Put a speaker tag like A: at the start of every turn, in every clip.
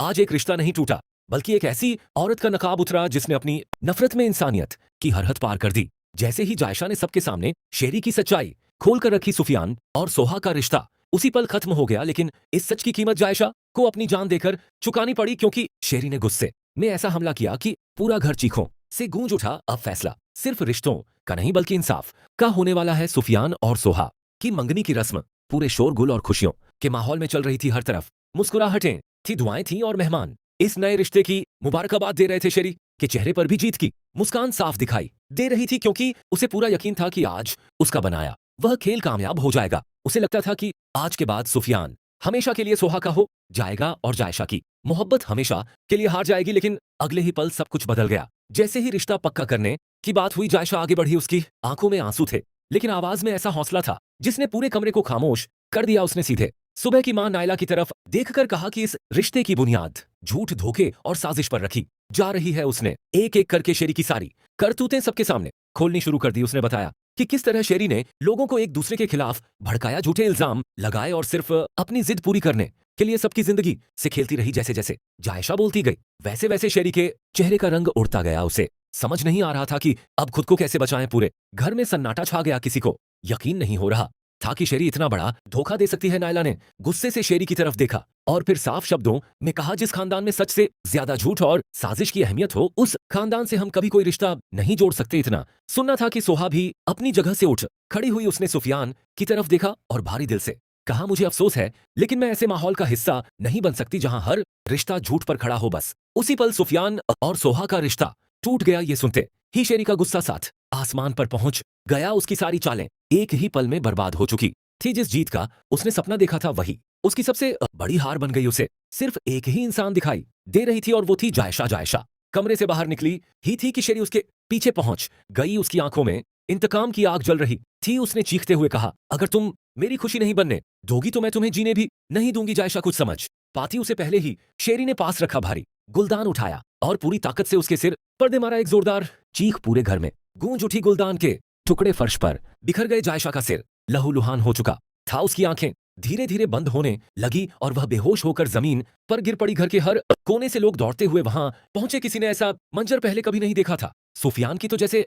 A: आज एक रिश्ता नहीं टूटा, बल्कि एक ऐसी औरत का नकाब उतरा जिसने अपनी नफरत में इंसानियत की हरहद पार कर दी। जैसे ही जायशा ने सबके सामने शेरी की सच्चाई खोल कर रखी, सुफियान और सोहा का रिश्ता उसी पल खत्म हो गया। लेकिन इस सच की कीमत जायशा को अपनी जान देकर चुकानी पड़ी, क्योंकि शेरी ने गुस्से में ऐसा हमला किया कि पूरा घर चीखों से गूंज उठा। अब फैसला सिर्फ रिश्तों का नहीं बल्कि इंसाफ का होने वाला है। सुफियान और सोहा की मंगनी की रस्म पूरे शोरगुल और खुशियों के माहौल में चल रही थी। हर तरफ मुस्कुराहटें थी, दुआएं थी और मेहमान इस नए रिश्ते की मुबारकबाद दे रहे थे। शेरी के चेहरे पर भी जीत की मुस्कान साफ दिखाई दे रही थी, क्योंकि उसे पूरा यकीन था कि आज उसका बनाया वह खेल कामयाब हो जाएगा। उसे लगता था कि आज के बाद सुफियान हमेशा के लिए सोहा का हो जाएगा और जायशा की मोहब्बत हमेशा के लिए हार जाएगी। लेकिन अगले ही पल सब कुछ बदल गया। जैसे ही रिश्ता पक्का करने की बात हुई, जायशा आगे बढ़ी। उसकी आंखों में आंसू थे, लेकिन आवाज में ऐसा हौसला था जिसने पूरे कमरे को खामोश कर दिया। उसने सीधे सुबह की मां नायला की तरफ देखकर कहा कि इस रिश्ते की बुनियाद झूठ, धोखे और साजिश पर रखी जा रही है। उसने एक एक करके शेरी की सारी करतूतें सबके सामने खोलनी शुरू कर दी। उसने बताया कि किस तरह शेरी ने लोगों को एक दूसरे के खिलाफ भड़काया, झूठे इल्जाम लगाए और सिर्फ अपनी जिद पूरी करने के लिए सबकी जिंदगी से खेलती रही। जैसे जैसे जायशा बोलती गई, वैसे वैसे शेरी के चेहरे का रंग उड़ता गया। उसे समझ नहीं आ रहा था कि अब खुद को कैसे बचाएं। पूरे घर में सन्नाटा छा गया। किसी को यकीन नहीं हो रहा था कि शेरी इतना बड़ा धोखा दे सकती है। नायला ने गुस्से से शेरी की तरफ देखा और फिर साफ शब्दों में कहा, जिस खानदान में सच से ज्यादा झूठ और साजिश की अहमियत हो, उस खानदान से हम कभी कोई रिश्ता नहीं जोड़ सकते। इतना सुनना था कि सोहा भी अपनी जगह से उठ खड़ी हुई। उसने सुफियान की तरफ देखा और भारी दिल से कहा, मुझे अफसोस है, लेकिन मैं ऐसे माहौल का हिस्सा नहीं बन सकती जहां हर रिश्ता झूठ पर खड़ा हो। बस उसी पल सुफियान और सोहा का रिश्ता टूट गया। ये सुनते ही शेरी का गुस्सा साथ आसमान पर पहुंच गया। उसकी सारी चालें एक ही पल में बर्बाद हो चुकी थी। जिस जीत का उसने सपना देखा था, वही उसकी सबसे बड़ी हार बन गई। उसे सिर्फ एक ही इंसान दिखाई दे रही थी और वो थी जायशा। जायशा कमरे से बाहर निकली ही थी कि शेरी उसके पीछे पहुंच गई। उसकी आंखों में इंतकाम की आग जल रही थी। उसने चीखते हुए कहा, अगर तुम मेरी खुशी नहीं बनने दोगी तो मैं तुम्हें जीने भी नहीं दूंगी। जायशा कुछ समझ पाती उसे पहले ही शेरी ने पास रखा भारी गुलदान उठाया और पूरी ताकत से उसके सिर पर दे मारा। एक जोरदार चीख पूरे घर में गूंज उठी। गुलदान के टुकड़े फर्श पर बिखर गए। जायशा का सिर लहूलुहान हो चुका था। उसकी आंखें धीरे धीरे बंद होने लगी और वह बेहोश होकर जमीन पर गिर पड़ी। घर के हर कोने से लोग दौड़ते हुए वहां पहुंचे। किसी ने ऐसा मंजर पहले कभी नहीं देखा था। सुफियान की तो जैसे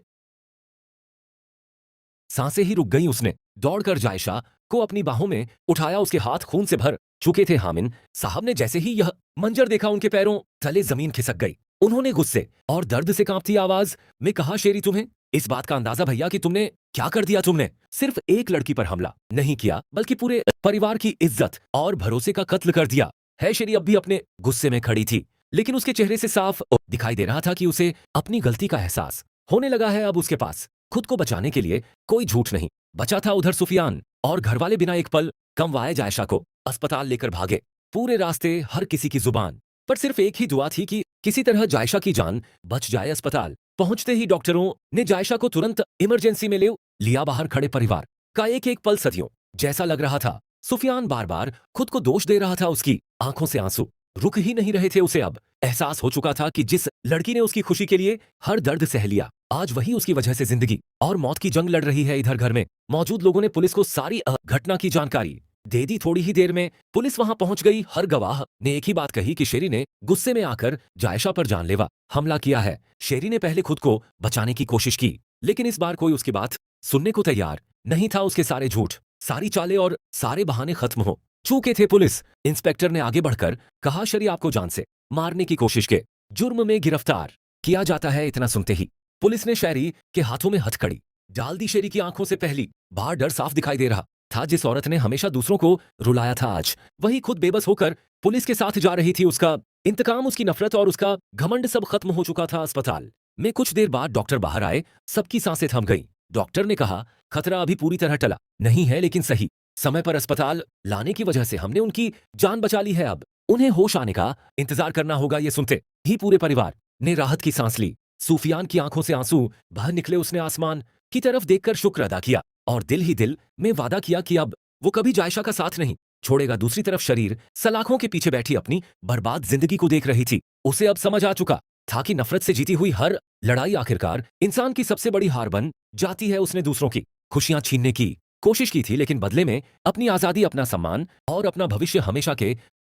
A: सांसें ही रुक गईं। उसने दौड़कर जायशा को अपनी बाहों में उठाया। उसके हाथ खून से भर चुके थे। हामिन साहब ने जैसे ही यह मंजर देखा, उनके पैरों तले जमीन खिसक गई। उन्होंने गुस्से और दर्द से कांपती आवाज में कहा, शेरी, तुम्हें इस बात का अंदाजा भैया कि तुमने क्या कर दिया? तुमने सिर्फ एक लड़की पर हमला नहीं किया, बल्कि पूरे परिवार की इज्जत और भरोसे का कत्ल कर दिया है। शेरी अब भी अपने गुस्से में खड़ी थी, लेकिन उसके चेहरे से साफ दिखाई दे रहा था कि उसे अपनी गलती का एहसास होने लगा है। अब उसके पास खुद को बचाने के लिए कोई झूठ नहीं बचा था। उधर सुफियान और घरवाले बिना एक पल कमवाए जायशा को अस्पताल लेकर भागे। पूरे रास्ते हर किसी की जुबान पर सिर्फ एक ही दुआ थी कि किसी तरह जायशा की जान बच जाए। अस्पताल पहुंचते ही डॉक्टरों ने जायशा को तुरंत इमरजेंसी में ले लिया। बाहर खड़े परिवार का एक एक पल सदियों जैसा लग रहा था। सुफियान बार बार खुद को दोष दे रहा था। उसकी आंखों से आंसू रुक ही नहीं रहे थे। उसे अब एहसास हो चुका था कि जिस लड़की ने उसकी खुशी के लिए हर दर्द सह लिया, आज वही उसकी वजह से जिंदगी और मौत की जंग लड़ रही है। इधर घर में मौजूद लोगों ने पुलिस को सारी घटना की जानकारी दे दी। थोड़ी ही देर में पुलिस वहां पहुंच गई। हर गवाह ने एक ही बात कही कि शेरी ने गुस्से में आकर जायशा पर जानलेवा हमला किया है। शेरी ने पहले खुद को बचाने की कोशिश की, लेकिन इस बार कोई उसकी बात सुनने को तैयार नहीं था। उसके सारे झूठ, सारी चालें और सारे बहाने खत्म हो चुके थे। पुलिस इंस्पेक्टर ने आगे बढ़कर कहा, शेरी आपको जान से मारने की कोशिश के जुर्म में गिरफ्तार किया जाता है। इतना सुनते ही पुलिस ने शेरी के हाथों में हथकड़ी डाल दी। शेरी की आंखों से पहली बार डर साफ दिखाई दे रहा था। जिस औरत ने हमेशा दूसरों को रुलाया था, आज वही खुद बेबस होकर पुलिस के साथ जा रही थी। उसका इंतकाम, उसकी नफरत और उसका घमंड सब खत्म हो चुका था। अस्पताल में कुछ देर बाद डॉक्टर बाहर आए। सबकी सांसें थम गईं। डॉक्टर ने कहा, खतरा अभी पूरी तरह टला नहीं है, लेकिन सही समय पर अस्पताल लाने की वजह से हमने उनकी जान बचा ली है। अब उन्हें होश आने का इंतजार करना होगा। ये सुनते ही पूरे परिवार ने राहत की सांस ली। सुफियान की आंखों से आंसू बाहर निकले। उसने आसमान की तरफ देखकर शुक्र अदा किया और दिल ही दिल में वादा किया कि अब वो कभी जायशा का साथ नहीं छोड़ेगा। दूसरी तरफ शरीर सलाखों के पीछे बैठी अपनी बर्बाद जिंदगी को देख रही थी। उसे अब समझ आ चुका था कि नफरत से जीती हुई हर लड़ाई आखिरकार इंसान की सबसे बड़ी हार बन जाती है। उसने दूसरों की खुशियां छीनने की कोशिश की थी, लेकिन बदले में अपनी आजादी, अपना सम्मान और अपना भविष्य हमेशा के